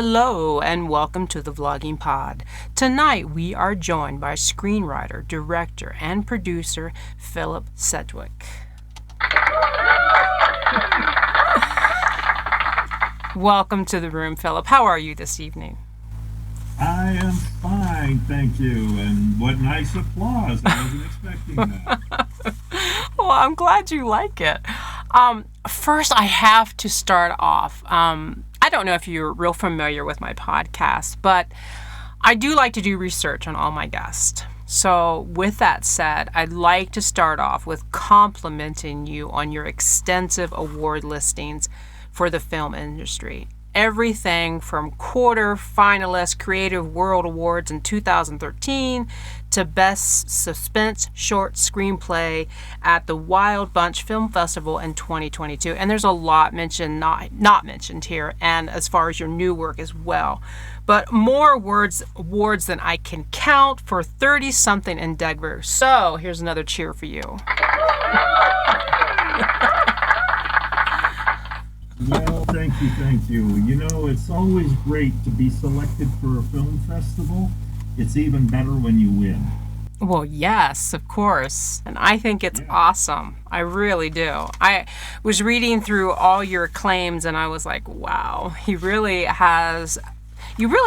Hello and welcome to the Vlogging Pod. Tonight we are joined by screenwriter, director, and producer Philip Sedgwick. Welcome to the room, Philip. How are you this evening? I am fine, thank you. And what nice applause. I wasn't expecting that. Well, I'm glad you like it. First, I have to start off. I don't know if you're real familiar with my podcast, but I do like to do research on all my guests. So with that said, I'd like to start off with complimenting you on your extensive award listings for the film industry. Everything from quarter finalist Creative World Awards in 2013 to Best Suspense Short Screenplay at the Wild Bunch Film Festival in 2022. And there's a lot mentioned, not mentioned here, and as far as your new work as well. But more awards than I can count for 30-something endeavors. So here's another cheer for you. Well, thank you. You know, it's always great to be selected for a film festival. It's even better when you win. Well, yes, of course. And I think it's awesome. I really do. I was reading through all your claims and I was like, wow, you really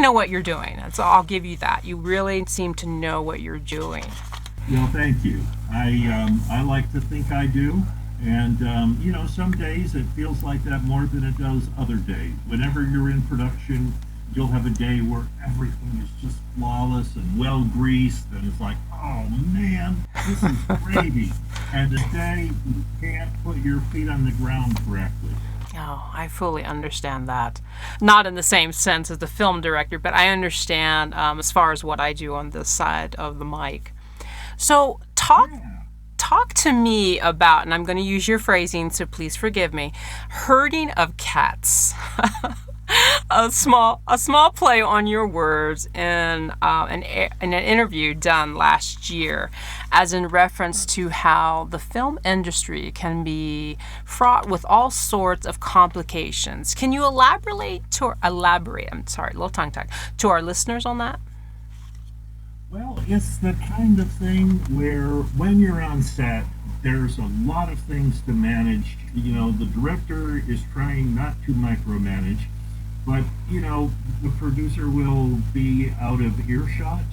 know what you're doing. So I'll give you that. You really seem to know what you're doing. Well, thank you. I like to think I do. And, you know, some days it feels like that more than it does other days. Whenever you're in production, you'll have a day where everything is just flawless and well greased, and it's like, oh man, this is gravy. And the day you can't put your feet on the ground correctly. Oh, I fully understand that. Not in the same sense as the film director, but I understand as far as what I do on this side of the mic. So talk to me about, and I'm going to use your phrasing, so please forgive me, herding of cats. a small play on your words in an interview done last year, as in reference to how the film industry can be fraught with all sorts of complications. Can you elaborate? I'm sorry, a little tongue tied, to our listeners on that? Well, it's the kind of thing where when you're on set, there's a lot of things to manage. You know, the director is trying not to micromanage, but, you know, the producer will be out of earshot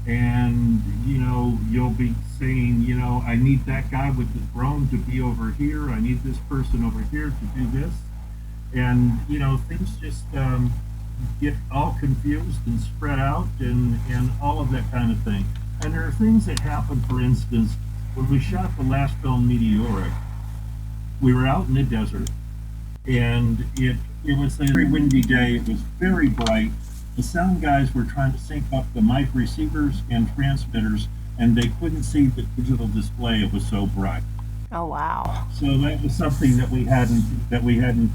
and, you know, you'll be saying, you know, I need that guy with the drone to be over here. I need this person over here to do this. And, you know, things just get all confused and spread out and all of that kind of thing. And there are things that happen, for instance, when we shot the last film, Meteoric, we were out in the desert, and it was a very windy day. It was very bright. The sound guys were trying to sync up the mic receivers and transmitters, and they couldn't see the digital display. It was so bright. Oh, wow. So that was something that we hadn't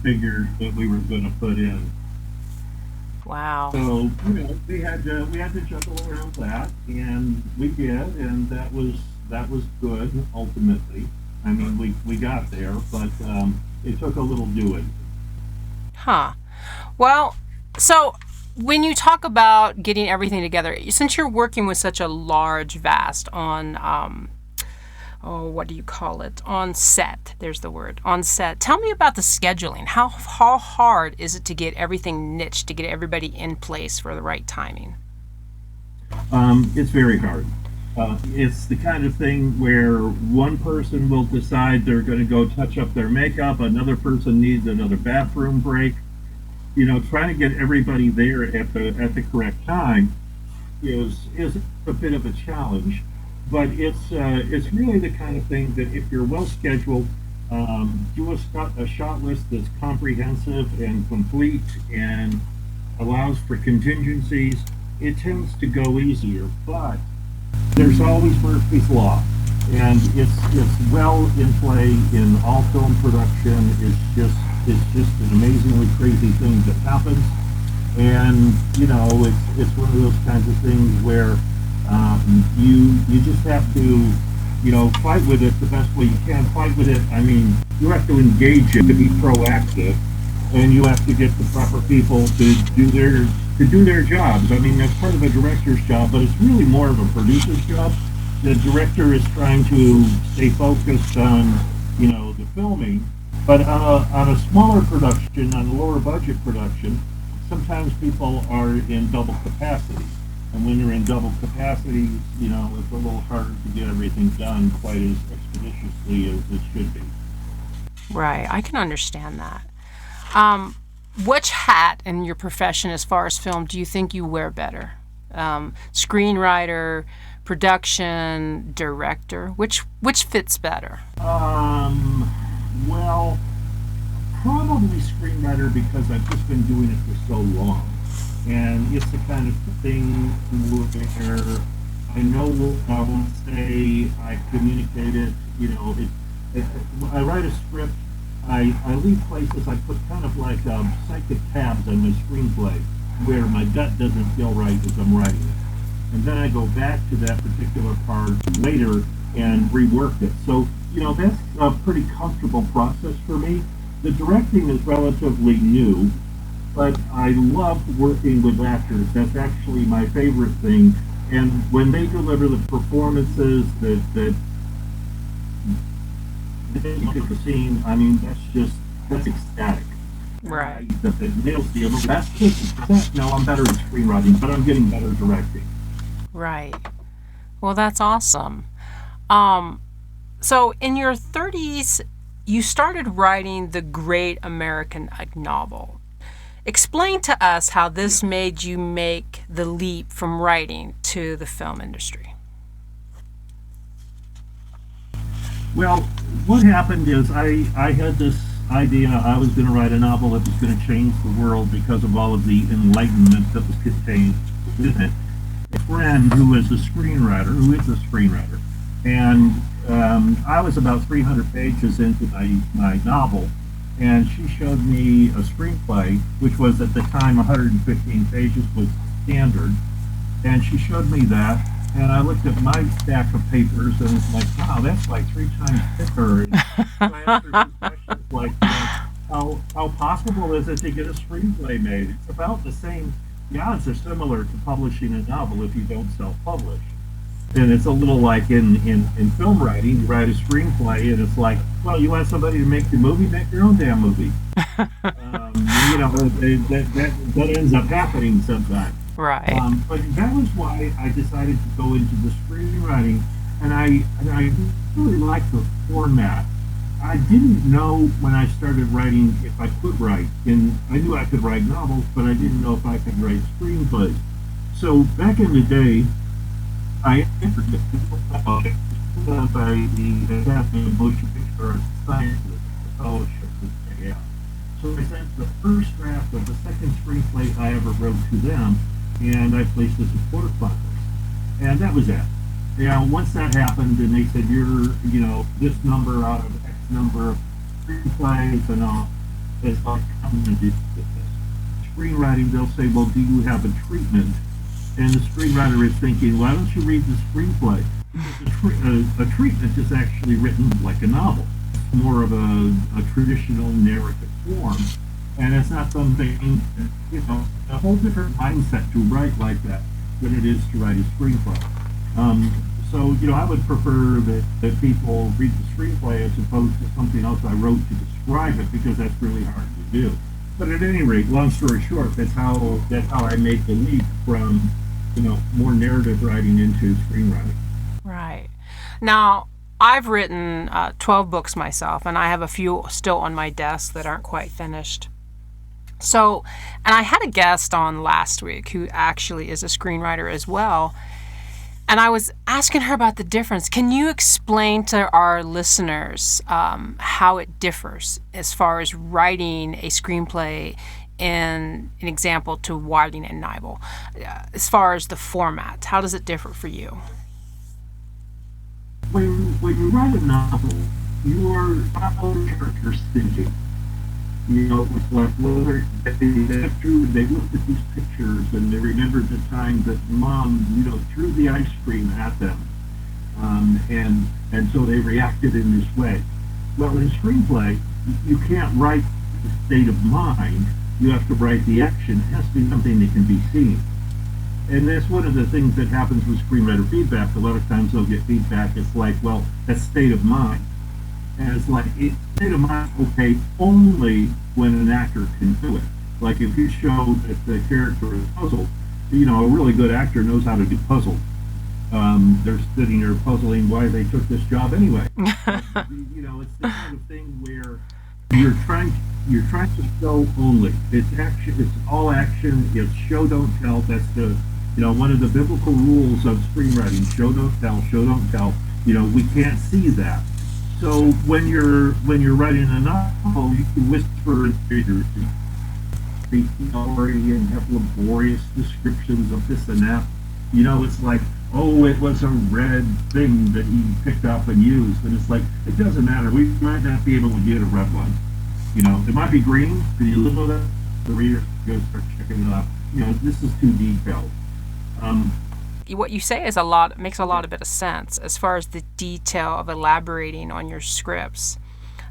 figured that we were going to put in. Wow. So, you know, we had to juggle around that, and we did, and that was good ultimately. I mean, we got there, but it took a little doing. Huh. Well, so when you talk about getting everything together, since you're working with such a large, vast on what do you call it? On set. There's the word. On set. Tell me about the scheduling. How hard is it to get everything niched, to get everybody in place for the right timing? It's very hard. It's the kind of thing where one person will decide they're going to go touch up their makeup, another person needs another bathroom break. You know, trying to get everybody there at the correct time is a bit of a challenge. But it's really the kind of thing that if you're well scheduled, do a shot list that's comprehensive and complete and allows for contingencies, it tends to go easier. But there's always Murphy's Law, and it's well in play in all film production. It's just an amazingly crazy thing that happens, and you know it's one of those kinds of things where you just have to, you know, fight with it the best way you can. Fight with it. I mean, you have to engage it to be proactive, and you have to get the proper people to do their jobs. I mean, that's part of a director's job, but it's really more of a producer's job. The director is trying to stay focused on, the filming, but on a smaller production, on a lower budget production, sometimes people are in double capacity. And when you're in double capacity, it's a little harder to get everything done quite as expeditiously as it should be. Right. I can understand that. Which hat in your profession as far as film do you think you wear better? Screenwriter, production, director? Which fits better? Well, probably screenwriter because I've just been doing it for so long. And it's the kind of thing where I know what I want to say, I communicate it, I write a script, I leave places, I put kind of like psychic tabs on my screenplay where my gut doesn't feel right as I'm writing it. And then I go back to that particular part later and rework it. So, that's a pretty comfortable process for me. The directing is relatively new, but I love working with actors. That's actually my favorite thing. And when they deliver the performances that they get the scene, I mean, that's ecstatic. Right. That nails the other. No, I'm better at screenwriting, but I'm getting better directing. Right. Well, that's awesome. So in your 30s, you started writing the Great American Novel. Explain to us how this made you make the leap from writing to the film industry. Well, what happened is I had this idea I was going to write a novel that was going to change the world because of all of the enlightenment that was contained within it. A friend who is a screenwriter, and I was about 300 pages into my novel, and she showed me a screenplay, which was at the time 115 pages was standard, and she showed me that, and I looked at my stack of papers and was like, wow, that's like 3 times thicker. And I asked her 2 questions like, how possible is it to get a screenplay made? It's about the same. The odds are similar to publishing a novel if you don't self-publish. And it's a little like in film writing, you write a screenplay and it's like, well, you want somebody to make your movie, make your own damn movie. That ends up happening sometimes. Right. But that was why I decided to go into the screenwriting, and I really liked the format. I didn't know when I started writing if I could write, and I knew I could write novels, but I didn't know if I could write screenplays. So back in the day, I entered by the Academy of Motion Picture Sciences, the fellowship that they have. So I sent the first draft of the second screenplay I ever wrote to them, and I placed a support finalist. And that was it. Once that happened, and they said, you're, this number out of X number of screenplays and all, it's like, I'm going to do this. Screenwriting, they'll say, well, do you have a treatment? And the screenwriter is thinking, why don't you read the screenplay? A treatment is actually written like a novel. It's more of a traditional narrative form. And it's not something, a whole different mindset to write like that than it is to write a screenplay. So, I would prefer that people read the screenplay as opposed to something else I wrote to describe it, because that's really hard to do. But at any rate, long story short, that's how I made the leap from, more narrative writing into screenwriting. Right. Now, I've written 12 books myself, and I have a few still on my desk that aren't quite finished. So, and I had a guest on last week who actually is a screenwriter as well, and I was asking her about the difference. Can you explain to our listeners how it differs as far as writing a screenplay in an example to writing a novel? As far as the format, how does it differ for you? When you write a novel, your character's thinking. It's like, well, they looked at these pictures and they remembered the time that mom, threw the ice cream at them. And so they reacted in this way. Well, in screenplay, you can't write the state of mind, you have to write the action. It has to be something that can be seen. And that's one of the things that happens with screenwriter feedback. A lot of times they'll get feedback. It's like, well, that's state of mind. And it's like, state of mind is okay only when an actor can do it. Like if you show that the character is puzzled, you know, a really good actor knows how to do puzzles. They're sitting there puzzling why they took this job anyway. You know, it's the kind of thing where you're trying to show only. It's action. It's all action. It's show don't tell. That's the, you know, one of the biblical rules of screenwriting. Show don't tell. Show don't tell. You know, we can't see that. So when you're writing a novel, you can whisper in figures, and have laborious descriptions of this and that. You know, it's like, oh, it was a red thing that he picked up and used, and it's like, it doesn't matter. We might not be able to get a red one. You know, it might be green. Can you live with it? The reader goes start checking it up. You know, this is too detailed. What you say is makes a lot of bit of sense as far as the detail of elaborating on your scripts.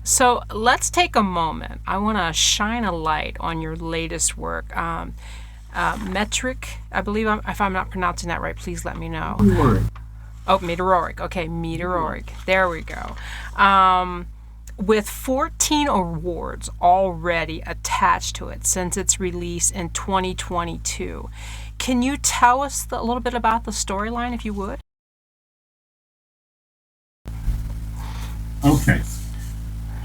So let's take a moment. I want to shine a light on your latest work. Meteoric, I believe, if I'm not pronouncing that right, please let me know. Meteoric. Oh, Meteoric. Okay, Meteoric. There we go. With 14 awards already attached to it since its release in 2022. Can you tell us a little bit about the storyline, if you would? Okay.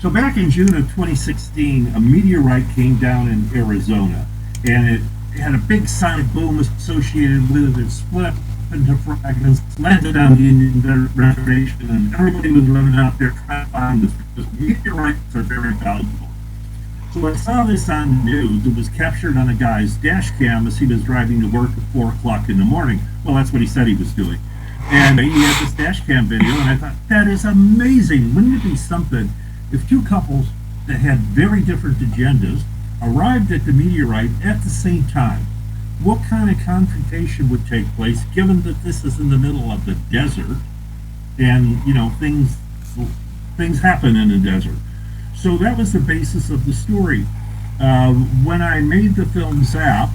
So back in June of 2016, a meteorite came down in Arizona, and it had a big sonic boom associated with it. It split up into fragments, landed on the Indian Reservation, and everybody was running out there trying to find this because meteorites are very valuable. So I saw this on the news. It was captured on a guy's dash cam as he was driving to work at 4 o'clock in the morning. Well, that's what he said he was doing. And he had this dash cam video, and I thought, that is amazing. Wouldn't it be something if two couples that had very different agendas arrived at the meteorite at the same time? What kind of confrontation would take place, given that this is in the middle of the desert, and you know things happen in the desert. So that was the basis of the story. When I made the film Zap,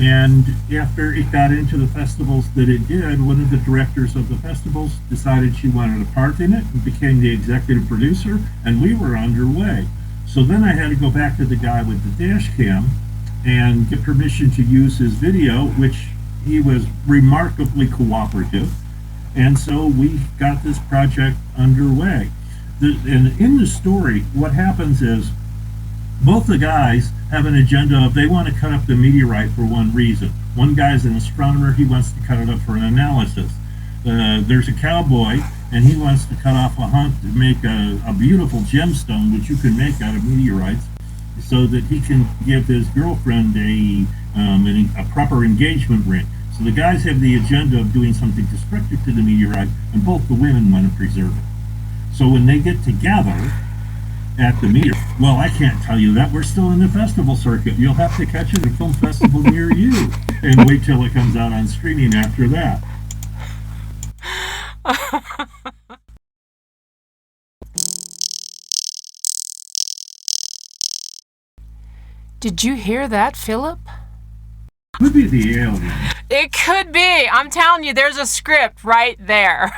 and after it got into the festivals that it did, one of the directors of the festivals decided she wanted a part in it and became the executive producer, and we were underway. So then I had to go back to the guy with the dash cam and get permission to use his video, which he was remarkably cooperative. And so we got this project underway. And in the story, what happens is both the guys have an agenda of they want to cut up the meteorite for one reason. One guy's an astronomer, he wants to cut it up for an analysis. There's a cowboy, and he wants to cut off a hunt to make a beautiful gemstone, which you can make out of meteorites, so that he can give his girlfriend a proper engagement ring. So the guys have the agenda of doing something destructive to the meteorite, and both the women want to preserve it. So when they get together at the meteor, well, I can't tell you that. We're still in the festival circuit. You'll have to catch it at a film festival near you, and wait till it comes out on streaming after that. Did you hear that, Philip? Could be the alien. It could be. I'm telling you, there's a script right there.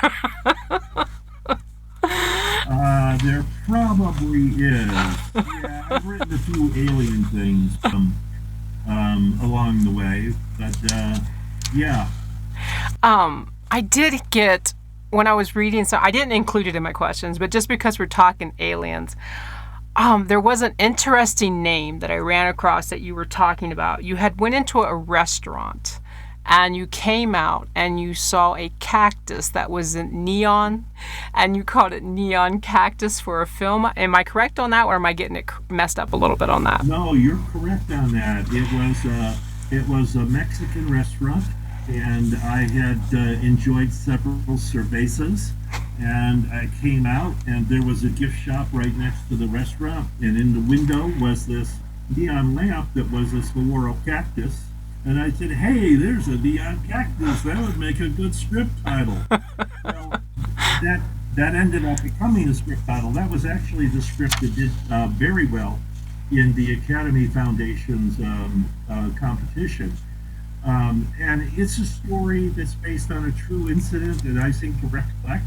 There probably is. Yeah, I've written a few alien things along the way, but yeah. I did get, when I was reading, so I didn't include it in my questions, but just because we're talking aliens, there was an interesting name that I ran across that you were talking about. You had went into a restaurant and you came out and you saw a cactus that was in neon, and you called it Neon Cactus for a film. Am I correct on that, or am I getting it messed up a little bit on that? No, you're correct on that. It was a Mexican restaurant, and I had enjoyed several cervezas, and I came out, and there was a gift shop right next to the restaurant, and in the window was this neon lamp that was a saguaro cactus. And I said, hey, there's a neon cactus. That would make a good script title. Well, that ended up becoming a script title. That was actually the script that did very well in the Academy Foundation's competition. And it's a story that's based on a true incident that I seem to recollect.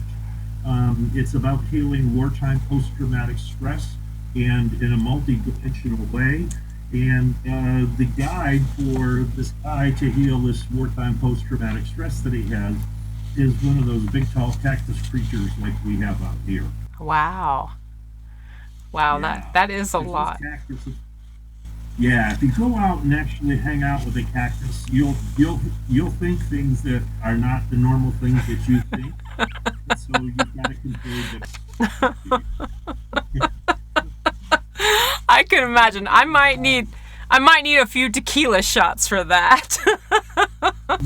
It's about healing wartime post-traumatic stress and in a multi-dimensional way. And the guide for this guy to heal this wartime post-traumatic stress that he has is one of those big, tall cactus creatures like we have out here. Wow. Wow, Yeah. that is a Those lot. cactuses. Yeah, if you go out and actually hang out with a cactus, you'll think things that are not the normal things that you think. And so you've got to control the. I can imagine. I might need a few tequila shots for that.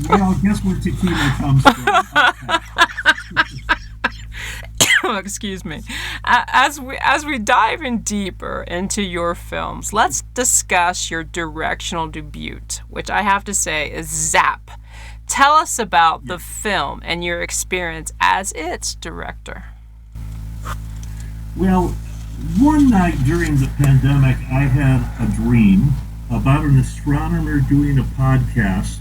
Well, guess where tequila comes from? Excuse me. As we dive in deeper into your films, let's discuss your directional debut, which I have to say is Zap. Tell us about the film and your experience as its director. Well, one night during the pandemic, I had a dream about an astronomer doing a podcast,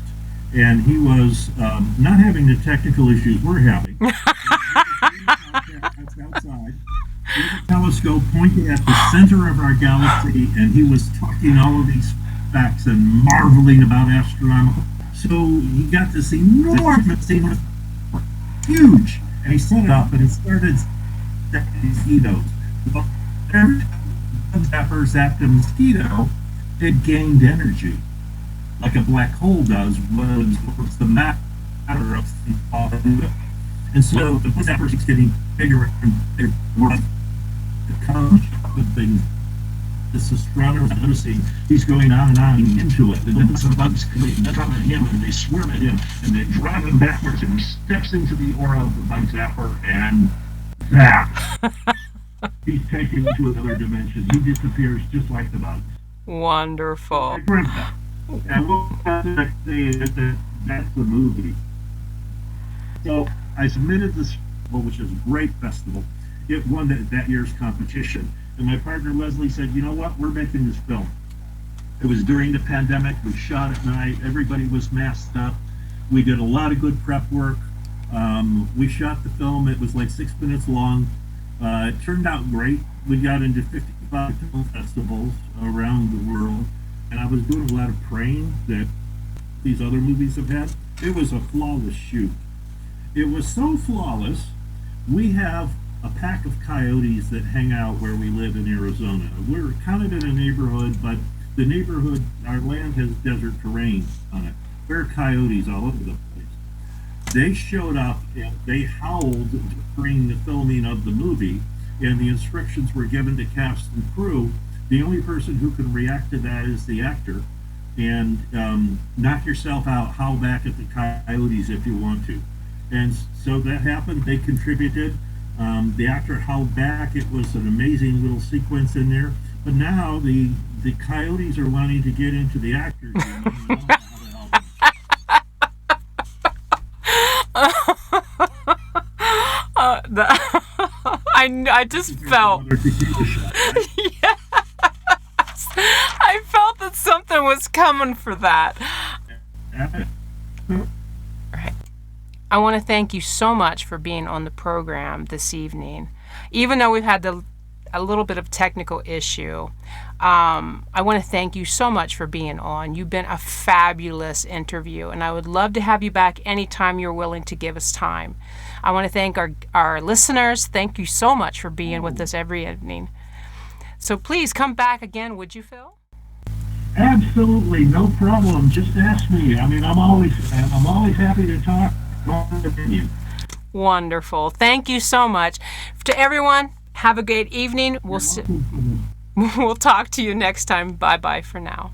and he was not having the technical issues we're having. That's outside. With a telescope pointing at the center of our galaxy, and he was talking all of these facts and marveling about astronomical. So he got this enormous, huge, and he set it up, and he started mosquitoes. Well, every time zapper zapped a mosquito, it gained energy, like a black hole does when it's the matter of things. And so the zapper keeps getting bigger and bigger. The comes with things. This astronomer is noticing he's going on and on into it. And then some bugs come on him and they swarm at him and they drive him backwards and he steps into the aura of the bug zapper and zap. He's taken into another dimension. He disappears just like the bugs. Wonderful. I dreamt that. And we'll have to say that that's the movie. So I submitted this, which is a great festival. It won that year's competition. And my partner Leslie said, you know what, we're making this film. It was during the pandemic. We shot at night. Everybody was masked up. We did a lot of good prep work. We shot the film. It was like 6 minutes long. It turned out great. We got into 55 film festivals around the world. And I was doing a lot of praying that these other movies have had. It was a flawless shoot. It was so flawless, we have a pack of coyotes that hang out where we live in Arizona. We're kind of in a neighborhood, but the neighborhood, our land has desert terrain on it. There are coyotes all over the place. They showed up and they howled during the filming of the movie, and the instructions were given to cast and crew. The only person who can react to that is the actor, and knock yourself out, howl back at the coyotes if you want to. And so that happened. They contributed. The actor howled back. It was an amazing little sequence in there. But now the coyotes are wanting to get into the actors. I just felt. Yes, I felt that something was coming for that. Right. I want to thank you so much for being on the program this evening. Even though we've had a little bit of technical issue, I want to thank you so much for being on. You've been a fabulous interview, and I would love to have you back anytime you're willing to give us time. I want to thank our listeners. Thank you so much for being with us every evening. So please come back again, would you, Phil? Absolutely, no problem. Just ask me. I mean, I'm always happy to talk. Wonderful. Thank you so much. To everyone, have a great evening. We'll talk to you next time. Bye-bye for now.